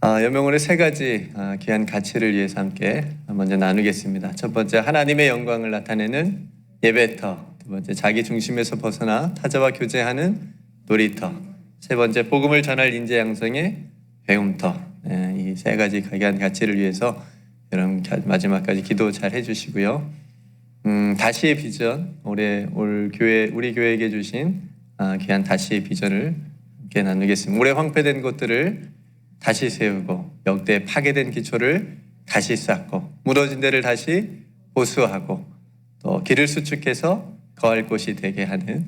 여명원의 세 가지 귀한 가치를 위해서 함께 먼저 나누겠습니다. 첫 번째, 하나님의 영광을 나타내는 예배터. 두 번째, 자기 중심에서 벗어나 타자와 교제하는 놀이터. 세 번째, 복음을 전할 인재 양성의 배움터. 이 세 가지 귀한 가치를 위해서 여러분 마지막까지 기도 잘 해주시고요. 다시의 비전, 우리 교회에게 주신 귀한 다시의 비전을 함께 나누겠습니다. 올해 황폐된 것들을 다시 세우고, 역대 파괴된 기초를 다시 쌓고, 무너진 데를 다시 보수하고, 또 길을 수축해서 거할 곳이 되게 하는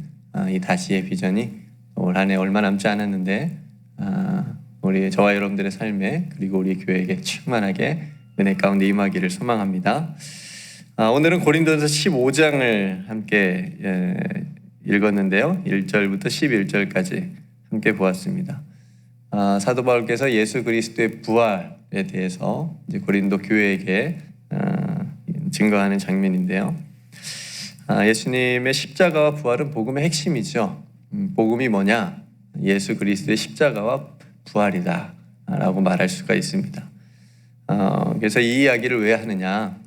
이 다시의 비전이 올 한 해 얼마 남지 않았는데 우리 저와 여러분들의 삶에, 그리고 우리 교회에게 충만하게 은혜 가운데 임하기를 소망합니다. 오늘은 고린도전서 15장을 함께 읽었는데요, 1절부터 11절까지 함께 보았습니다. 사도 바울께서 예수 그리스도의 부활에 대해서 이제 고린도 교회에게 증거하는 장면인데요. 예수님의 십자가와 부활은 복음의 핵심이죠. 복음이 뭐냐? 예수 그리스도의 십자가와 부활이다 라고 말할 수가 있습니다. 그래서 이 이야기를 왜 하느냐?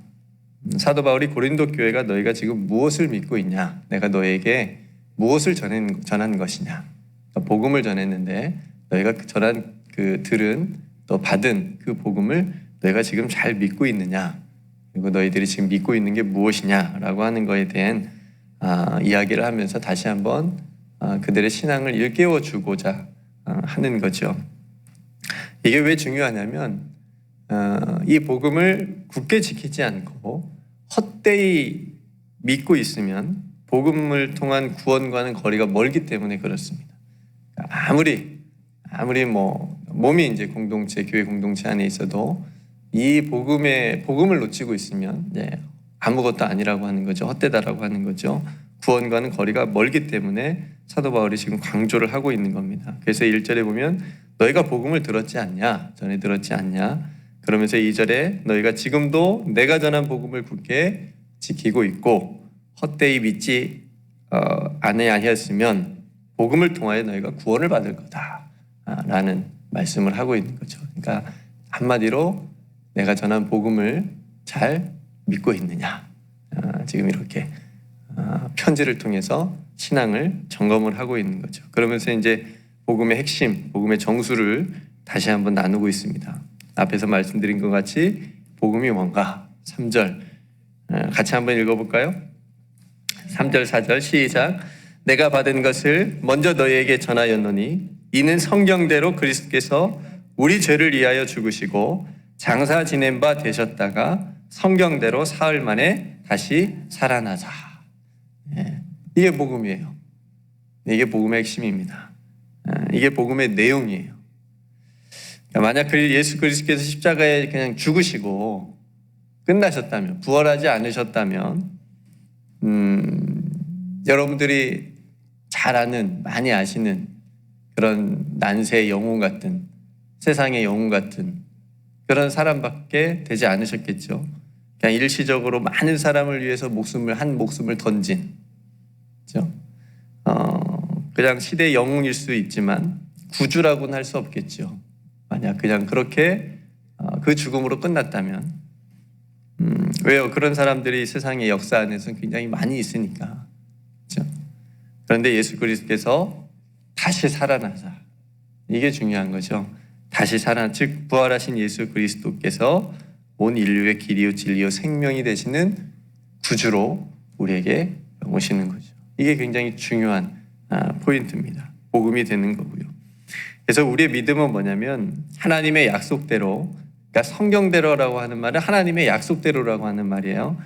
사도 바울이 고린도 교회가 너희가 지금 무엇을 믿고 있냐? 내가 너에게 무엇을 전한 것이냐? 복음을 전했는데 너희가 전한 들은 또 받은 그 복음을 너희가 지금 잘 믿고 있느냐? 그리고 너희들이 지금 믿고 있는 게 무엇이냐라고 하는 것에 대한 이야기를 하면서 다시 한번 그들의 신앙을 일깨워 주고자 하는 거죠. 이게 왜 중요하냐면 이 복음을 굳게 지키지 않고 헛되이 믿고 있으면 복음을 통한 구원과는 거리가 멀기 때문에 그렇습니다. 아무리 몸이 이제 공동체, 교회 공동체 안에 있어도 이 복음을 놓치고 있으면 아무것도 아니라고 하는 거죠. 헛되다라고 하는 거죠. 구원과는 거리가 멀기 때문에 사도 바울이 지금 강조를 하고 있는 겁니다. 그래서 1절에 보면 너희가 복음을 들었지 않냐? 전에 들었지 않냐? 그러면서 2절에 너희가 지금도 내가 전한 복음을 굳게 지키고 있고 헛되이 믿지 아니하였으면 복음을 통하여 너희가 구원을 받을 거다 라는 말씀을 하고 있는 거죠. 그러니까 한마디로 내가 전한 복음을 잘 믿고 있느냐, 지금 이렇게 편지를 통해서 신앙을 점검을 하고 있는 거죠. 그러면서 이제 복음의 핵심, 복음의 정수를 다시 한번 나누고 있습니다. 앞에서 말씀드린 것 같이 복음이 뭔가 3절 같이 한번 읽어볼까요? 3절 4절 시작. 내가 받은 것을 먼저 너희에게 전하였노니 이는 성경대로 그리스도께서 우리 죄를 위하여 죽으시고 장사 지낸 바 되셨다가 성경대로 사흘 만에 다시 살아나자. 이게 복음이에요. 이게 복음의 핵심입니다. 이게 복음의 내용이에요. 만약 예수 그리스도께서 십자가에 그냥 죽으시고 끝나셨다면, 부활하지 않으셨다면 여러분들이 잘 아는, 많이 아시는 그런 난세의 영웅 같은, 세상의 영웅 같은 그런 사람밖에 되지 않으셨겠죠. 그냥 일시적으로 많은 사람을 위해서 한 목숨을 던진, 그렇죠? 그냥 시대의 영웅일 수 있지만 구주라고는 할 수 없겠죠. 만약 그냥 그렇게 그 죽음으로 끝났다면, 왜요? 그런 사람들이 세상의 역사 안에서 굉장히 많이 있으니까. 그렇죠? 그런데 예수 그리스도께서 다시 살아나자. 이게 중요한 거죠. 즉 부활하신 예수 그리스도께서 온 인류의 길이요 진리요 생명이 되시는 구주로 우리에게 오시는 거죠. 이게 굉장히 중요한 포인트입니다. 복음이 되는 거고요. 그래서 우리의 믿음은 뭐냐면 하나님의 약속대로, 그러니까 성경대로라고 하는 말은 하나님의 약속대로라고 하는 말이에요.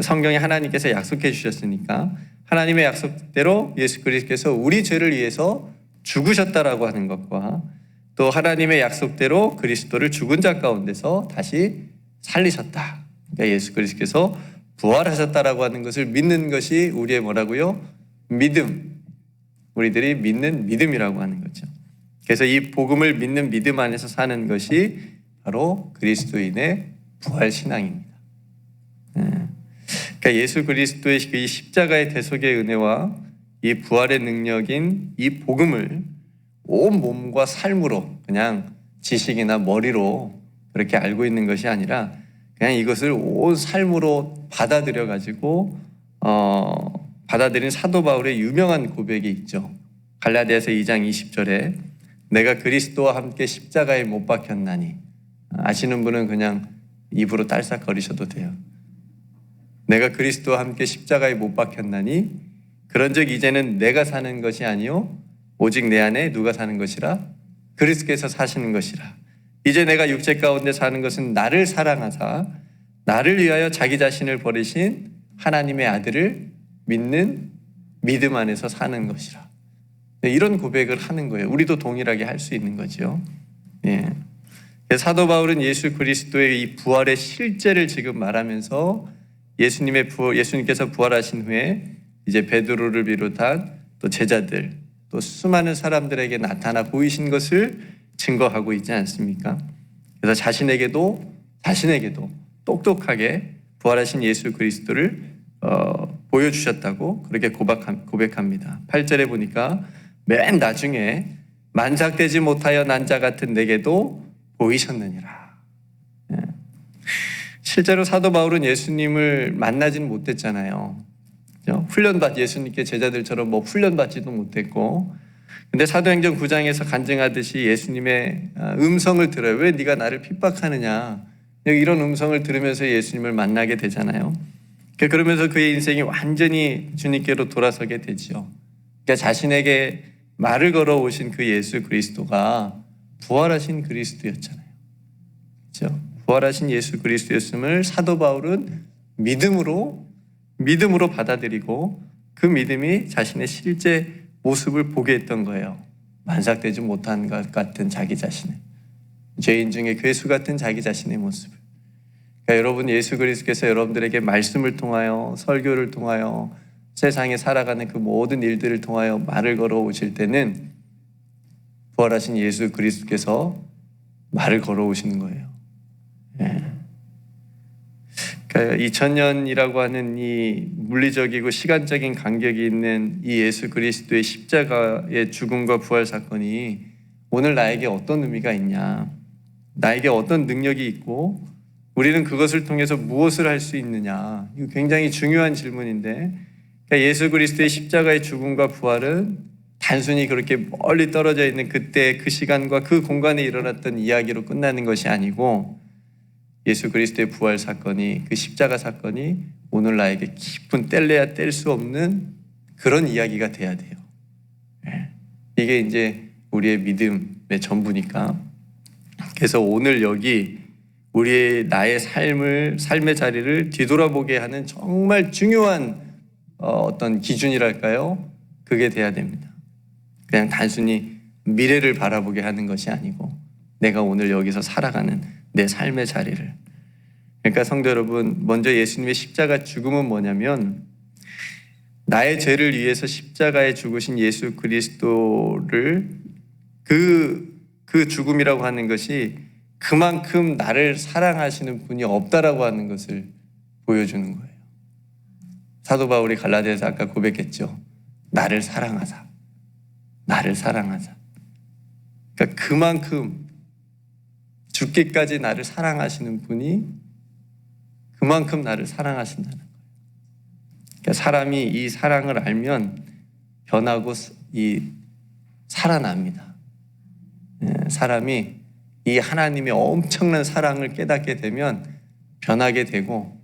성경에 하나님께서 약속해 주셨으니까 하나님의 약속대로 예수 그리스도께서 우리 죄를 위해서 죽으셨다라고 하는 것과 또 하나님의 약속대로 그리스도를 죽은 자 가운데서 다시 살리셨다. 그러니까 예수 그리스도께서 부활하셨다라고 하는 것을 믿는 것이 우리의 뭐라고요? 믿음. 우리들이 믿는 믿음이라고 하는 거죠. 그래서 이 복음을 믿는 믿음 안에서 사는 것이 바로 그리스도인의 부활 신앙입니다. 그러니까 예수 그리스도의 이 십자가의 대속의 은혜와 이 부활의 능력인 이 복음을 온 몸과 삶으로 그냥 지식이나 머리로 그렇게 알고 있는 것이 아니라 그냥 이것을 온 삶으로 받아들여 가지고 받아들인 사도 바울의 유명한 고백이 있죠. 갈라디아서 2장 20절에 내가 그리스도와 함께 십자가에 못 박혔나니, 아시는 분은 그냥 입으로 딸싹거리셔도 돼요. 내가 그리스도와 함께 십자가에 못 박혔나니 그런즉 이제는 내가 사는 것이 아니요 오직 내 안에 누가 사는 것이라? 그리스도께서 사시는 것이라. 이제 내가 육체 가운데 사는 것은 나를 사랑하사 나를 위하여 자기 자신을 버리신 하나님의 아들을 믿는 믿음 안에서 사는 것이라. 이런 고백을 하는 거예요. 우리도 동일하게 할 수 있는 거죠. 예. 사도 바울은 예수 그리스도의 이 부활의 실제를 지금 말하면서 예수님께서 부활하신 후에 이제 베드로를 비롯한 또 제자들, 또 수많은 사람들에게 나타나 보이신 것을 증거하고 있지 않습니까? 그래서 자신에게도 똑똑하게 부활하신 예수 그리스도를 보여주셨다고 그렇게 고백합니다. 8절에 보니까 맨 나중에 만삭되지 못하여 난 자 같은 내게도 보이셨느니라. 실제로 사도 바울은 예수님을 만나지는 못했잖아요. 예수님께 제자들처럼 훈련받지도 못했고, 근데 사도행전 9장에서 간증하듯이 예수님의 음성을 들어요. 왜 네가 나를 핍박하느냐, 이런 음성을 들으면서 예수님을 만나게 되잖아요. 그러면서 그의 인생이 완전히 주님께로 돌아서게 되죠. 그러니까 자신에게 말을 걸어오신 그 예수 그리스도가 부활하신 그리스도였잖아요. 그렇죠? 부활하신 예수 그리스도였음을 사도 바울은 믿음으로 받아들이고 그 믿음이 자신의 실제 모습을 보게 했던 거예요. 만삭되지 못한 것 같은 자기 자신의, 죄인 중에 괴수 같은 자기 자신의 모습을. 그러니까 여러분, 예수 그리스도께서 여러분들에게 말씀을 통하여, 설교를 통하여, 세상에 살아가는 그 모든 일들을 통하여 말을 걸어오실 때는 부활하신 예수 그리스도께서 말을 걸어오시는 거예요. 예. 그러니까 2000년이라고 하는 이 물리적이고 시간적인 간격이 있는 이 예수 그리스도의 십자가의 죽음과 부활 사건이 오늘 나에게 어떤 의미가 있냐, 나에게 어떤 능력이 있고 우리는 그것을 통해서 무엇을 할 수 있느냐, 이거 굉장히 중요한 질문인데, 그러니까 예수 그리스도의 십자가의 죽음과 부활은 단순히 그렇게 멀리 떨어져 있는 그때 그 시간과 그 공간에 일어났던 이야기로 끝나는 것이 아니고, 예수 그리스도의 부활 사건이, 그 십자가 사건이 오늘 나에게 깊은 뗄래야 뗄 수 없는 그런 이야기가 돼야 돼요. 이게 이제 우리의 믿음의 전부니까. 그래서 오늘 여기 나의 삶의 자리를 뒤돌아보게 하는 정말 중요한 어떤 기준이랄까요? 그게 돼야 됩니다. 그냥 단순히 미래를 바라보게 하는 것이 아니고 내가 오늘 여기서 살아가는 내 삶의 자리를. 그러니까 성도 여러분, 먼저 예수님의 십자가 죽음은 뭐냐면, 나의 죄를 위해서 십자가에 죽으신 예수 그리스도를 그 죽음이라고 하는 것이 그만큼 나를 사랑하시는 분이 없다라고 하는 것을 보여주는 거예요. 사도 바울이 갈라디아에서 아까 고백했죠. 나를 사랑하사. 그러니까 그만큼 죽기까지 나를 사랑하시는 분이 그만큼 나를 사랑하신다는 거예요. 그러니까 사람이 이 사랑을 알면 변하고 살아납니다. 사람이 이 하나님의 엄청난 사랑을 깨닫게 되면 변하게 되고,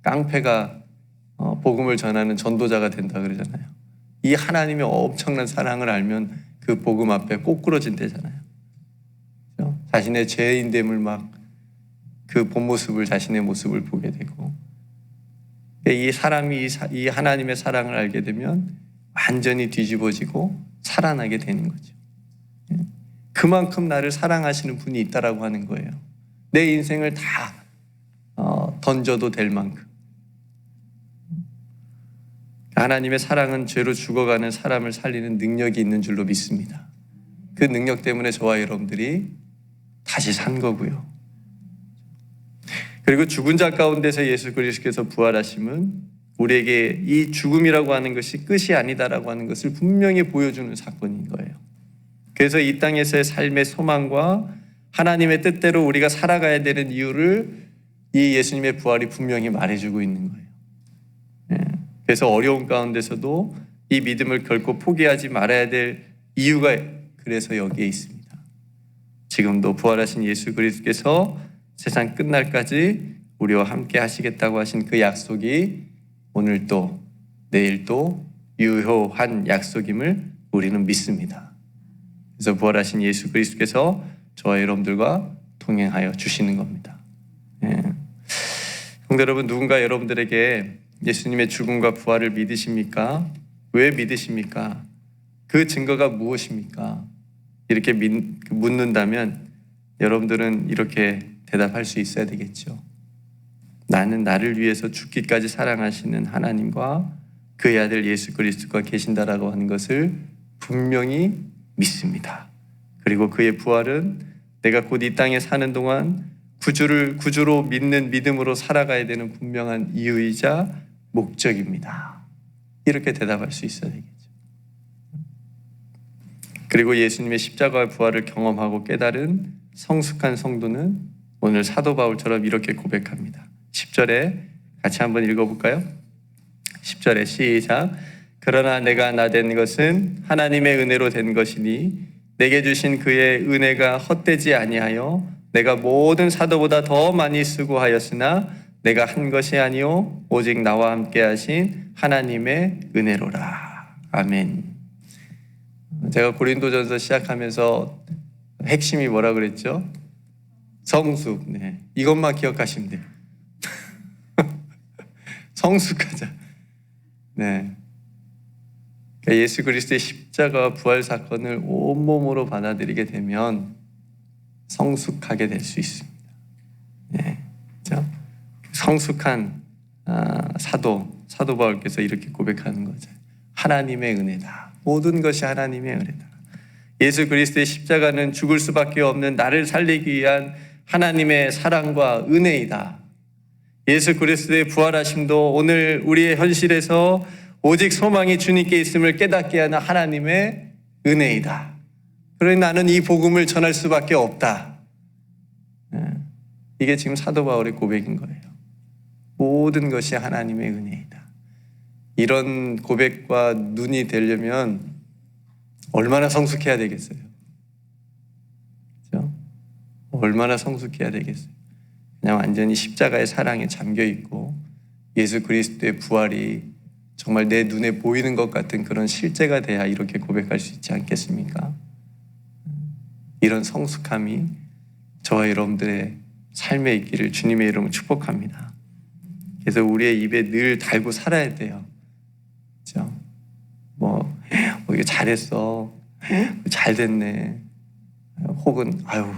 깡패가 복음을 전하는 전도자가 된다 그러잖아요. 이 하나님의 엄청난 사랑을 알면 그 복음 앞에 꼬꾸러진대잖아요. 자신의 죄인됨을 그 본 모습을, 자신의 모습을 보게 되고, 이 사람이 이 하나님의 사랑을 알게 되면 완전히 뒤집어지고 살아나게 되는 거죠. 그만큼 나를 사랑하시는 분이 있다라고 하는 거예요. 내 인생을 다 던져도 될 만큼. 하나님의 사랑은 죄로 죽어가는 사람을 살리는 능력이 있는 줄로 믿습니다. 그 능력 때문에 저와 여러분들이 다시 산 거고요. 그리고 죽은 자 가운데서 예수 그리스도께서 부활하심은 우리에게 이 죽음이라고 하는 것이 끝이 아니다라고 하는 것을 분명히 보여주는 사건인 거예요. 그래서 이 땅에서의 삶의 소망과 하나님의 뜻대로 우리가 살아가야 되는 이유를 이 예수님의 부활이 분명히 말해주고 있는 거예요. 그래서 어려운 가운데서도 이 믿음을 결코 포기하지 말아야 될 이유가 그래서 여기에 있습니다. 지금도 부활하신 예수 그리스도께서 세상 끝날까지 우리와 함께 하시겠다고 하신 그 약속이 오늘도 내일도 유효한 약속임을 우리는 믿습니다. 그래서 부활하신 예수 그리스도께서 저와 여러분들과 동행하여 주시는 겁니다. 성도 여러분, 누군가 여러분들에게 예수님의 죽음과 부활을 믿으십니까? 왜 믿으십니까? 그 증거가 무엇입니까? 이렇게 묻는다면 여러분들은 이렇게 대답할 수 있어야 되겠죠. 나는 나를 위해서 죽기까지 사랑하시는 하나님과 그의 아들 예수 그리스도가 계신다라고 하는 것을 분명히 믿습니다. 그리고 그의 부활은 내가 곧 이 땅에 사는 동안 구주로 믿는 믿음으로 살아가야 되는 분명한 이유이자 목적입니다. 이렇게 대답할 수 있어야 되겠죠. 그리고 예수님의 십자가의 부활을 경험하고 깨달은 성숙한 성도는 오늘 사도 바울처럼 이렇게 고백합니다. 10절에 같이 한번 읽어볼까요? 10절에 시작. 그러나 내가 나된 것은 하나님의 은혜로 된 것이니 내게 주신 그의 은혜가 헛되지 아니하여 내가 모든 사도보다 더 많이 수고하였으나 내가 한 것이 아니요 오직 나와 함께 하신 하나님의 은혜로라. 아멘. 제가 고린도전서 시작하면서 핵심이 뭐라 그랬죠? 성숙. 네. 이것만 기억하시면 돼요. 성숙하자. 네. 그러니까 예수 그리스도의 십자가와 부활 사건을 온몸으로 받아들이게 되면 성숙하게 될 수 있습니다. 네. 그렇죠? 성숙한 사도 바울께서 이렇게 고백하는 거죠. 하나님의 은혜다. 모든 것이 하나님의 은혜다. 예수 그리스도의 십자가는 죽을 수밖에 없는 나를 살리기 위한 하나님의 사랑과 은혜이다. 예수 그리스도의 부활하심도 오늘 우리의 현실에서 오직 소망이 주님께 있음을 깨닫게 하는 하나님의 은혜이다. 그러니 나는 이 복음을 전할 수밖에 없다. 이게 지금 사도 바울의 고백인 거예요. 모든 것이 하나님의 은혜이다. 이런 고백과 눈이 되려면 얼마나 성숙해야 되겠어요? 그렇죠? 얼마나 성숙해야 되겠어요? 그냥 완전히 십자가의 사랑에 잠겨 있고 예수 그리스도의 부활이 정말 내 눈에 보이는 것 같은 그런 실제가 돼야 이렇게 고백할 수 있지 않겠습니까? 이런 성숙함이 저와 여러분들의 삶에 있기를 주님의 이름으로 축복합니다. 그래서 우리의 입에 늘 달고 살아야 돼요. 그렇죠? 이거 잘했어, 잘 됐네, 혹은 아유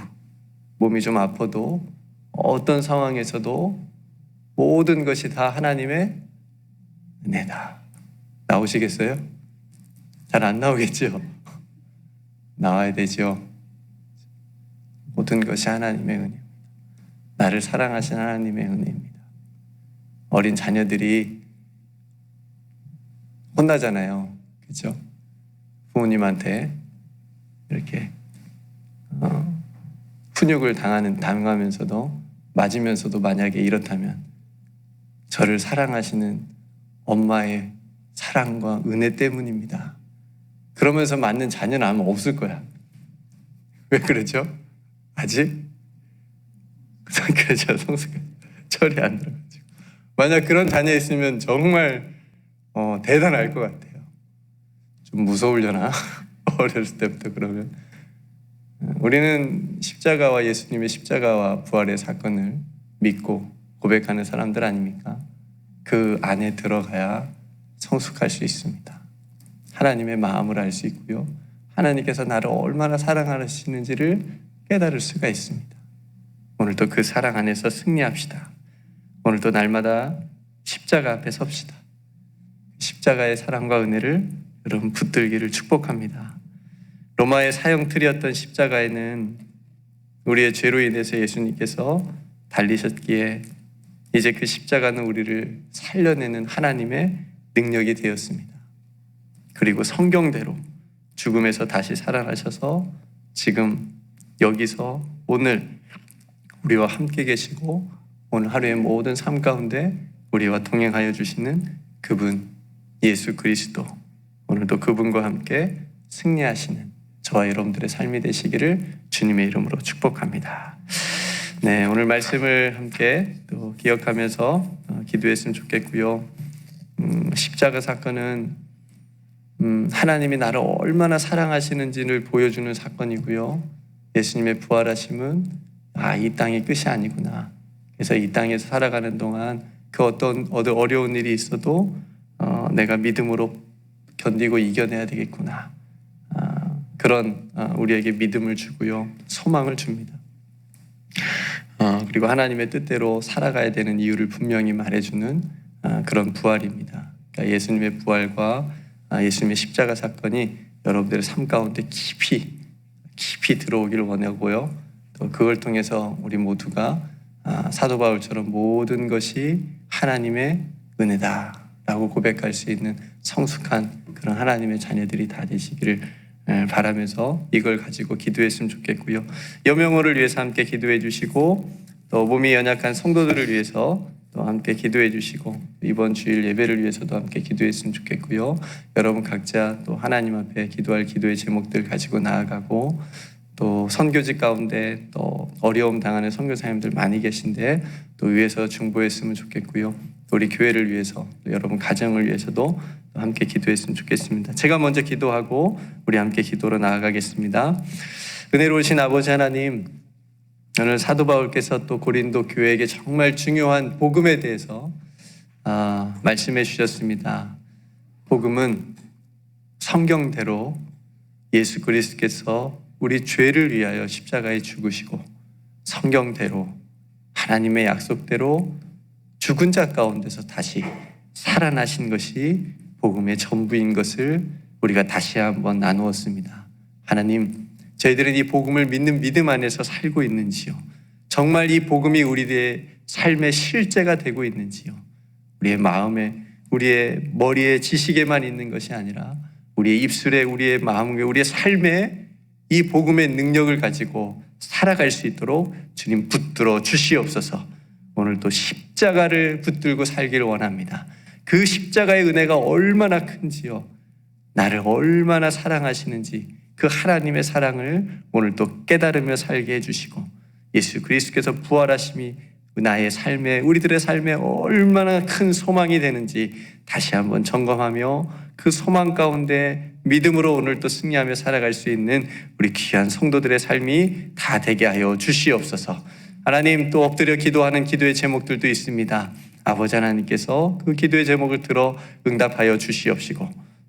몸이 좀 아파도 어떤 상황에서도 모든 것이 다 하나님의 은혜다. 나오시겠어요? 잘 안 나오겠죠? 나와야 되죠. 모든 것이 하나님의 은혜입니다. 나를 사랑하신 하나님의 은혜입니다. 어린 자녀들이 혼나잖아요. 그렇죠? 부모님한테 이렇게 훈육을 당하면서도 맞으면서도 만약에 이렇다면 저를 사랑하시는 엄마의 사랑과 은혜 때문입니다. 그러면서 맞는 자녀는 아마 없을 거야. 왜 그러죠? 아직? 그렇죠. 성숙한 철이 안 들어가지고. 만약 그런 자녀 있으면 정말 대단할 것 같아요. 좀 무서우려나? 어렸을 때부터 그러면. 우리는 십자가와 예수님의 십자가와 부활의 사건을 믿고 고백하는 사람들 아닙니까? 그 안에 들어가야 성숙할 수 있습니다. 하나님의 마음을 알 수 있고요. 하나님께서 나를 얼마나 사랑하시는지를 깨달을 수가 있습니다. 오늘도 그 사랑 안에서 승리합시다. 오늘도 날마다 십자가 앞에 섭시다. 십자가의 사랑과 은혜를 여러분 붙들기를 축복합니다. 로마의 사형틀이었던 십자가에는 우리의 죄로 인해서 예수님께서 달리셨기에 이제 그 십자가는 우리를 살려내는 하나님의 능력이 되었습니다. 그리고 성경대로 죽음에서 다시 살아나셔서 지금 여기서 오늘 우리와 함께 계시고 오늘 하루의 모든 삶 가운데 우리와 동행하여 주시는 그분 예수 그리스도, 오늘도 그분과 함께 승리하시는 저와 여러분들의 삶이 되시기를 주님의 이름으로 축복합니다. 네, 오늘 말씀을 함께 또 기억하면서 기도했으면 좋겠고요. 십자가 사건은 하나님이 나를 얼마나 사랑하시는지를 보여주는 사건이고요. 예수님의 부활하심은 이 땅이 끝이 아니구나. 그래서 이 땅에서 살아가는 동안 그 어떤 어려운 일이 있어도 내가 믿음으로 견디고 이겨내야 되겠구나. 그런 우리에게 믿음을 주고요. 소망을 줍니다. 그리고 하나님의 뜻대로 살아가야 되는 이유를 분명히 말해주는 그런 부활입니다. 그러니까 예수님의 부활과 예수님의 십자가 사건이 여러분들의 삶 가운데 깊이 들어오기를 원하고요. 또 그걸 통해서 우리 모두가 사도 바울처럼 모든 것이 하나님의 은혜다라고 고백할 수 있는 성숙한 그런 하나님의 자녀들이 다 되시기를 바라면서 이걸 가지고 기도했으면 좋겠고요. 여명호를 위해서 함께 기도해 주시고 또 몸이 연약한 성도들을 위해서 또 함께 기도해 주시고 이번 주일 예배를 위해서도 함께 기도했으면 좋겠고요. 여러분 각자 또 하나님 앞에 기도할 기도의 제목들 가지고 나아가고 또 선교직 가운데 또 어려움 당하는 선교사님들 많이 계신데 또 위에서 중보했으면 좋겠고요. 또 우리 교회를 위해서 또 여러분 가정을 위해서도 함께 기도했으면 좋겠습니다. 제가 먼저 기도하고 우리 함께 기도로 나아가겠습니다. 은혜로우신 아버지 하나님, 오늘 사도 바울께서 또 고린도 교회에게 정말 중요한 복음에 대해서 말씀해 주셨습니다. 복음은 성경대로 예수 그리스도께서 우리 죄를 위하여 십자가에 죽으시고 성경대로 하나님의 약속대로 죽은 자 가운데서 다시 살아나신 것이 복음의 전부인 것을 우리가 다시 한번 나누었습니다. 하나님, 저희들은 이 복음을 믿는 믿음 안에서 살고 있는지요? 정말 이 복음이 우리의 삶의 실제가 되고 있는지요? 우리의 마음에, 우리의 머리에, 지식에만 있는 것이 아니라 우리의 입술에, 우리의 마음에, 우리의 삶에 이 복음의 능력을 가지고 살아갈 수 있도록 주님 붙들어 주시옵소서. 오늘 또 십자가를 붙들고 살기를 원합니다. 그 십자가의 은혜가 얼마나 큰지요, 나를 얼마나 사랑하시는지 그 하나님의 사랑을 오늘 또 깨달으며 살게 해주시고 예수 그리스도께서 부활하심이 나의 삶에, 우리들의 삶에 얼마나 큰 소망이 되는지 다시 한번 점검하며 그 소망 가운데 믿음으로 오늘 또 승리하며 살아갈 수 있는 우리 귀한 성도들의 삶이 다 되게 하여 주시옵소서. 하나님, 또 엎드려 기도하는 기도의 제목들도 있습니다. 아버지 하나님께서 그 기도의 제목을 들어 응답하여 주시옵시고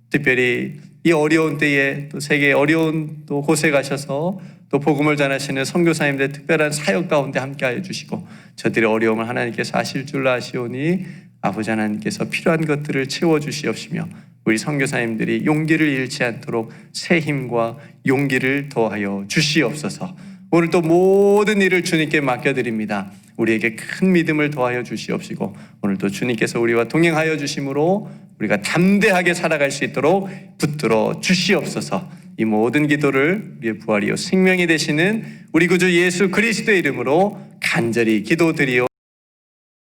특별히 이 어려운 때에 또 세계의 어려운 또 곳에 가셔서 또 복음을 전하시는 선교사님들의 특별한 사역 가운데 함께하여 주시고 저들의 어려움을 하나님께서 아실 줄 아시오니 아버지 하나님께서 필요한 것들을 채워주시옵시며 우리 선교사님들이 용기를 잃지 않도록 새 힘과 용기를 더하여 주시옵소서. 오늘 또 모든 일을 주님께 맡겨드립니다. 우리에게 큰 믿음을 더하여 주시옵시고 오늘 또 주님께서 우리와 동행하여 주심으로 우리가 담대하게 살아갈 수 있도록 붙들어 주시옵소서. 이 모든 기도를 우리의 부활이요 생명이 되시는 우리 구주 예수 그리스도의 이름으로 간절히 기도드리옵나이다.